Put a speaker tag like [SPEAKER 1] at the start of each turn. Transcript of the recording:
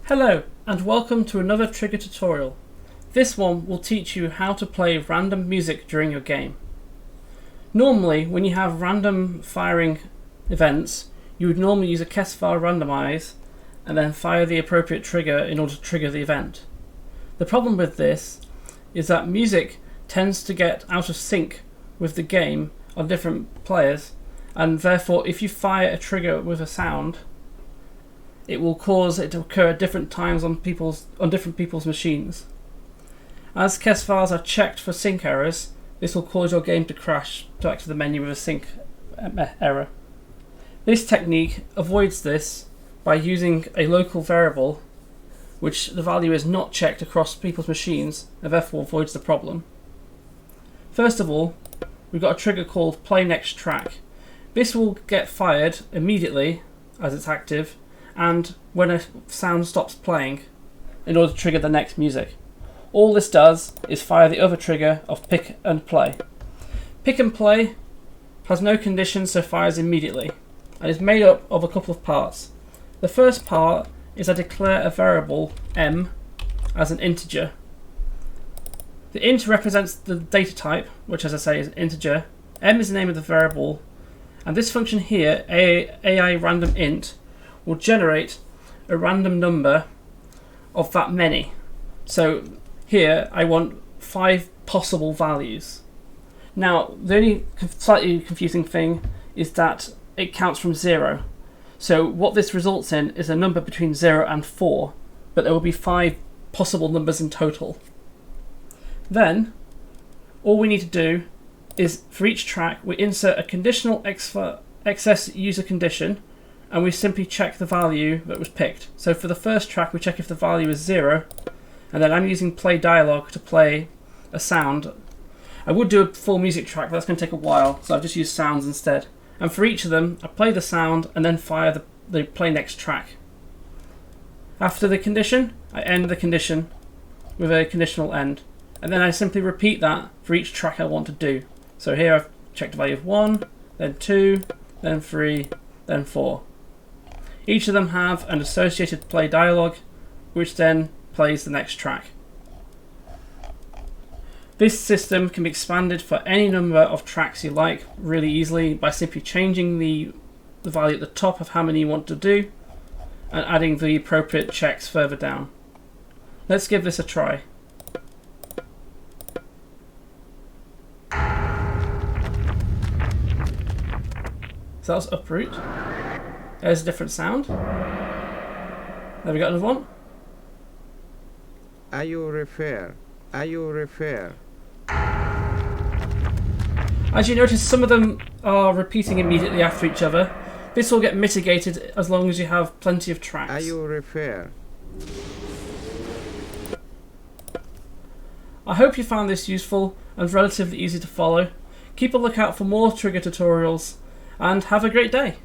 [SPEAKER 1] Hello and welcome to another trigger tutorial. This one will teach you how to play random music during your game. Normally when you have random firing events, you would normally use a Kesfire randomize and then fire the appropriate trigger in order to trigger the event. The problem with this is that music tends to get out of sync with the game on different players, and therefore if you fire a trigger with a sound, it will cause it to occur at different times on different people's machines. As Kesfires are checked for sync errors, this will cause your game to crash back to the menu with a sync error. This technique avoids this by using a local variable which the value is not checked across people's machines and therefore avoids the problem. First of all, we've got a trigger called play next track. This will get fired immediately as it's active and when a sound stops playing in order to trigger the next music. All this does is fire the other trigger of pick and play. Pick and play has no conditions, so fires immediately and is made up of a couple of parts. The first part is I declare a variable m as an integer. The int represents the data type, which as I say is an integer. M is the name of the variable, and this function here, AI random int, will generate a random number of that many. So here I want 5 possible values. Now the only slightly confusing thing is that it counts from 0. So what this results in is a number between 0 and 4, but there will be 5 possible numbers in total. Then all we need to do is for each track we insert a conditional excess user condition, and we simply check the value that was picked. So for the first track we check if the value is 0, and then I'm using play dialogue to play a sound. I would do a full music track, but that's going to take a while, so I've just used sounds instead. And for each of them I play the sound and then fire the play next track. After the condition I end the condition with a conditional end, and then I simply repeat that for each track I want to do. So here I've checked the value of 1, then 2, then 3, then 4. Each of them have an associated play dialogue, which then plays the next track. This system can be expanded for any number of tracks you like really easily by simply changing the value at the top of how many you want to do and adding the appropriate checks further down. Let's give this a try. So that was uproot. There's a different sound. There we got another one.
[SPEAKER 2] Are you refer?
[SPEAKER 1] As you notice, some of them are repeating immediately after each other. This will get mitigated as long as you have plenty of tracks.
[SPEAKER 2] Are you refer?
[SPEAKER 1] I hope you found this useful and relatively easy to follow. Keep a lookout for more trigger tutorials and have a great day.